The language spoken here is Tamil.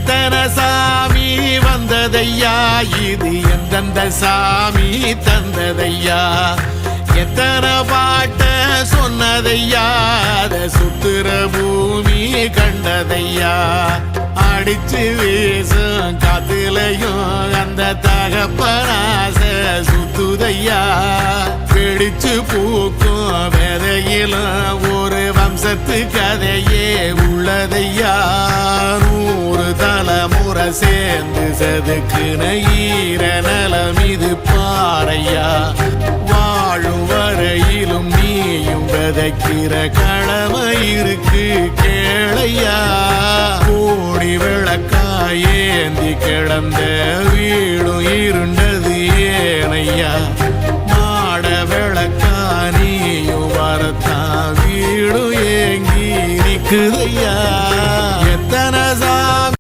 எத்தனை சாமி வந்ததையா, இது எந்தெந்த சாமி தந்ததையா, எத்தனை பாட்ட சொன்னதையா, அத சுத்துற பூமி கண்டதையா, அடிச்சு வீசும் காத்துலையும் அந்த தகப்பனாச சுத்துதையா, பிடிச்சு பூக்கும் விதையிலும் ஒரு வம்சத்து கதையே உள்ளதையா, 100 தலைமுறை சேர்ந்து செதுக்குன ஈர நலம் இது பாறையா, வாழும் வரையிலும் நீயும் விதைக்கிற கடமை இருக்கு கேளையா, கோடி விளக்காயேந்தி கிடந்த வீடும் இருண்டது ஏனையா, மாட விளக்கா நீயும் வரத்தான் வீடும் ஏங்கி நிக்குதையா.